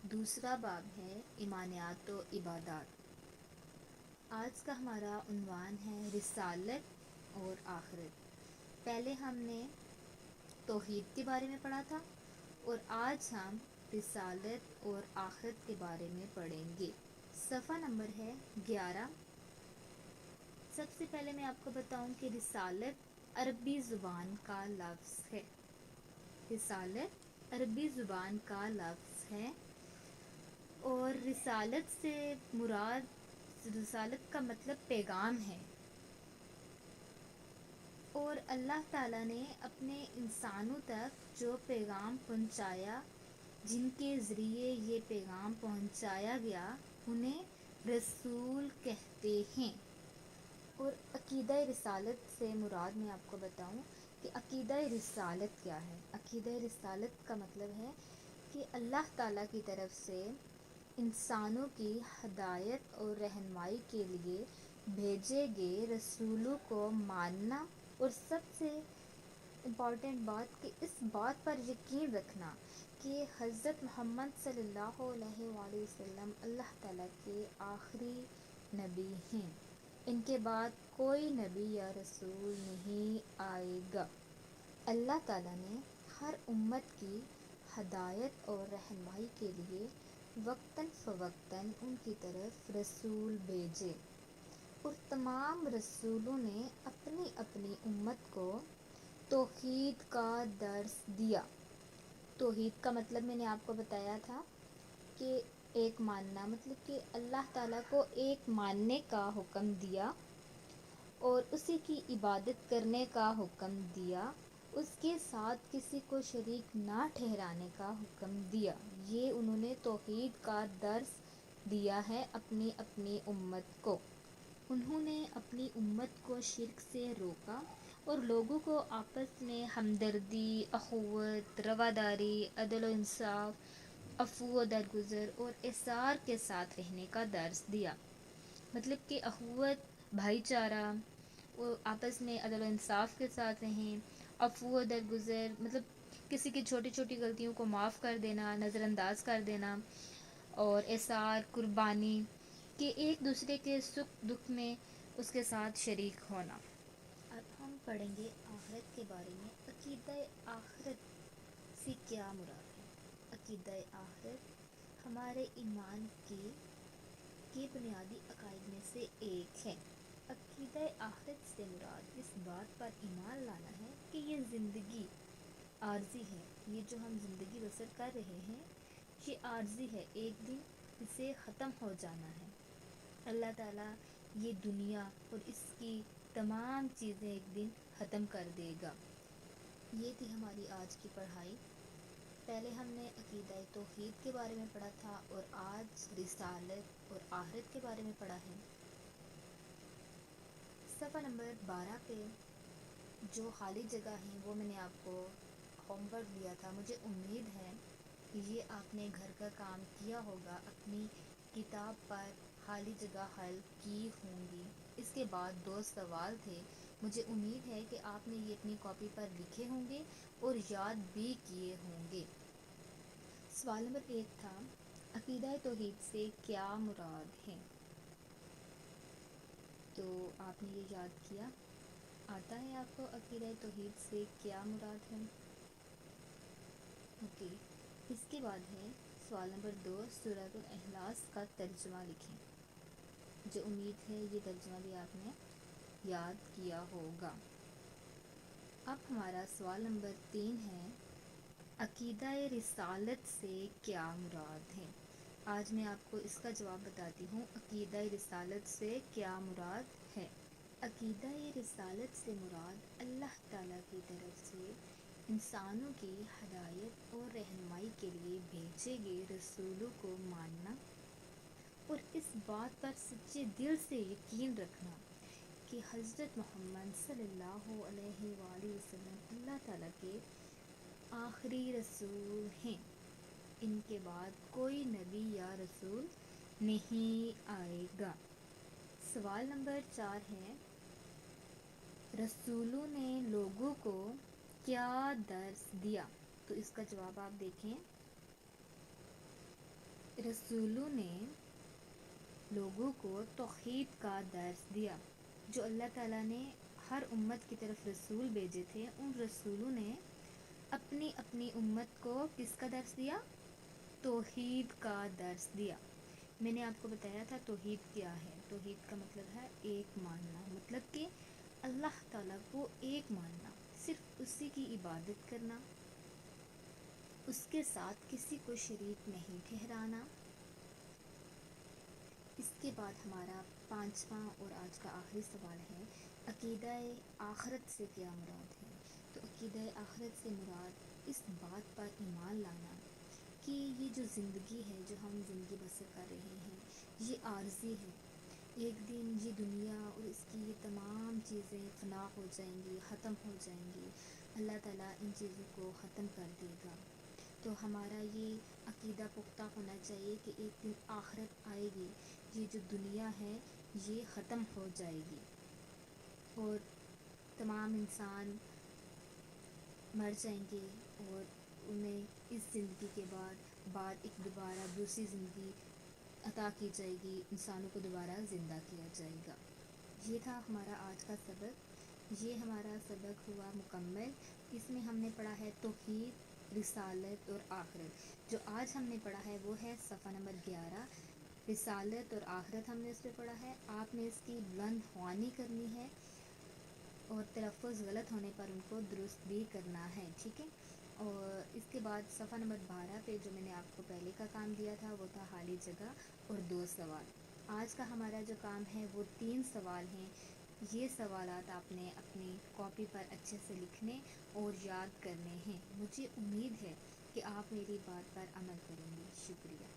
دوسرا باب ہے ایمانیات و عبادات۔ آج کا ہمارا عنوان ہے رسالت اور آخرت۔ پہلے ہم نے توحید کے بارے میں پڑھا تھا اور آج ہم رسالت اور آخرت کے بارے میں پڑھیں گے۔ صفحہ نمبر ہے 11۔ سب سے پہلے میں آپ کو بتاؤں کہ رسالت عربی زبان کا لفظ ہے۔ رسالت عربی زبان کا لفظ ہے اور رسالت سے مراد رسالت کا مطلب پیغام ہے، اور اللہ تعالیٰ نے اپنے انسانوں تک جو پیغام پہنچایا، جن کے ذریعے یہ پیغام پہنچایا گیا، انہیں رسول کہتے ہیں۔ اور عقیدہ رسالت سے مراد میں آپ کو بتاؤں کہ عقیدہ رسالت کیا ہے۔ عقیدہ رسالت کا مطلب ہے کہ اللہ تعالیٰ کی طرف سے انسانوں کی ہدایت اور رہنمائی کے لیے بھیجے گئے رسولوں کو ماننا، اور سب سے امپورٹنٹ بات کہ اس بات پر یقین رکھنا کہ حضرت محمد صلی اللہ علیہ وآلہ وسلم اللہ تعالیٰ کے آخری نبی ہیں، ان کے بعد کوئی نبی یا رسول نہیں آئے گا۔ اللہ تعالیٰ نے ہر امت کی ہدایت اور رہنمائی کے لیے وقتاً فوقتاً ان کی طرف رسول بھیجے، اور تمام رسولوں نے اپنی اپنی امت کو توحید کا درس دیا۔ توحید کا مطلب میں نے آپ کو بتایا تھا کہ ایک ماننا، مطلب کہ اللہ تعالیٰ کو ایک ماننے کا حکم دیا اور اسی کی عبادت کرنے کا حکم دیا، اس کے ساتھ کسی کو شریک نہ ٹھہرانے کا حکم دیا۔ یہ انہوں نے توحید کا درس دیا ہے اپنی اپنی امت کو۔ انہوں نے اپنی امت کو شرک سے روکا اور لوگوں کو آپس میں ہمدردی، اخوت، رواداری، عدل و انصاف، عفو و درگزر اور ایثار کے ساتھ رہنے کا درس دیا۔ مطلب کہ اخوت، بھائی چارہ، اور آپس میں عدل و انصاف کے ساتھ رہیں، عفو و درگزر مطلب کسی کی چھوٹی چھوٹی غلطیوں کو معاف کر دینا، نظر انداز کر دینا، اور ایثار، قربانی، کہ ایک دوسرے کے سکھ دکھ میں اس کے ساتھ شریک ہونا۔ اب ہم پڑھیں گے آخرت کے بارے میں۔ عقیدہ آخرت سے کیا مراد ہے؟ عقیدہ آخرت ہمارے ایمان کے بنیادی عقائد میں سے ایک ہے۔ عقیدہ آخرت سے مراد اس بات پر ایمان لانا ہے کہ یہ زندگی عارضی ہے، یہ جو ہم زندگی بسر کر رہے ہیں یہ عارضی ہے، ایک دن اسے ختم ہو جانا ہے۔ اللہ تعالیٰ یہ دنیا اور اس کی تمام چیزیں ایک دن ختم کر دے گا۔ یہ تھی ہماری آج کی پڑھائی۔ پہلے ہم نے عقیدہ توحید کے بارے میں پڑھا تھا اور آج رسالت اور آخرت کے بارے میں پڑھا ہے۔ صفحہ نمبر 12 پہ جو خالی جگہ ہیں وہ میں نے آپ کو ہوم ورک دیا تھا۔ مجھے امید ہے کہ یہ آپ نے گھر کا کام کیا ہوگا، اپنی کتاب پر خالی جگہ حل کی ہوں گی۔ اس کے بعد 2 سوال تھے، مجھے امید ہے کہ آپ نے یہ اپنی کاپی پر لکھے ہوں گے اور یاد بھی کیے ہوں گے۔ سوال نمبر 1 تھا، عقیدہ توحید سے کیا مراد ہے؟ تو آپ نے یہ یاد کیا، آتا ہے آپ کو عقیدہ توحید سے کیا مراد ہے؟ اوکے، اس کے بعد ہے سوال نمبر 2، سورۃ الاخلاص کا ترجمہ لکھیں۔ مجھے امید ہے یہ ترجمہ بھی آپ نے یاد کیا ہوگا۔ اب ہمارا سوال نمبر 3 ہے، عقیدہ رسالت سے کیا مراد ہے؟ آج میں آپ کو اس کا جواب بتاتی ہوں، عقیدہ رسالت سے کیا مراد ہے۔ عقیدہ رسالت سے مراد اللہ تعالیٰ کی طرف سے انسانوں کی ہدایت اور رہنمائی کے لیے بھیجے گئے رسولوں کو ماننا، اور اس بات پر سچے دل سے یقین رکھنا کہ حضرت محمد صلی اللہ علیہ وآلہ وسلم اللہ تعالیٰ کے آخری رسول ہیں، ان کے بعد کوئی نبی یا رسول نہیں آئے گا۔ سوال نمبر 4 ہے، رسولوں نے لوگوں کو کیا درس دیا؟ تو اس کا جواب آپ دیکھیں، رسولوں نے لوگوں کو توحید کا درس دیا. جو اللہ تعالیٰ نے ہر امت کی طرف رسول بھیجے تھے، ان رسولوں نے اپنی اپنی امت کو کس کا درس دیا؟ توحید کا درس دیا. میں نے آپ کو بتایا تھا توحید کیا ہے. توحید کا مطلب ہے ایک ماننا، مطلب کہ اللہ تعالیٰ کو ایک ماننا، صرف اسی کی عبادت کرنا، اس کے ساتھ کسی کو شریک نہیں ٹھہرانا. اس کے بعد ہمارا 5واں اور آج کا آخری سوال ہے، عقیدہ آخرت سے کیا مراد ہے؟ تو عقیدہ آخرت سے مراد اس بات پر ایمان لانا کہ یہ جو زندگی ہے، جو ہم زندگی بسر کر رہے ہیں، یہ عارضی ہے. ایک دن یہ دنیا اور اس کی یہ تمام چیزیں فنا ہو جائیں گی، ختم ہو جائیں گی. اللہ تعالیٰ ان چیزوں کو ختم کر دے گا. تو ہمارا یہ عقیدہ پختہ ہونا چاہیے کہ ایک دن آخرت آئے گی، یہ جو دنیا ہے یہ ختم ہو جائے گی اور تمام انسان مر جائیں گے اور انہیں اس زندگی کے بعد ایک دوبارہ دوسری زندگی عطا کی جائے گی، انسانوں کو دوبارہ زندہ کیا جائے گا. یہ تھا ہمارا آج کا سبق. یہ ہمارا سبق ہوا مکمل. اس میں ہم نے پڑھا ہے توحید، رسالت اور آخرت. جو آج ہم نے پڑھا ہے وہ ہے صفحہ نمبر 11. رسالت اور آخرت ہم نے اس پہ پڑھا ہے. آپ نے اس کی بلند خوانی کرنی ہے اور تلفظ غلط ہونے پر ان کو درست بھی کرنا ہے، ٹھیک ہے. اور اس کے بعد صفحہ نمبر 12 پہ جو میں نے آپ کو پہلے کا کام دیا تھا وہ تھا خالی جگہ اور 2 سوال. آج کا ہمارا جو کام ہے وہ 3 سوال ہیں. یہ سوالات آپ نے اپنی کاپی پر اچھے سے لکھنے اور یاد کرنے ہیں. مجھے امید ہے کہ آپ میری بات پر عمل کریں گے. شکریہ.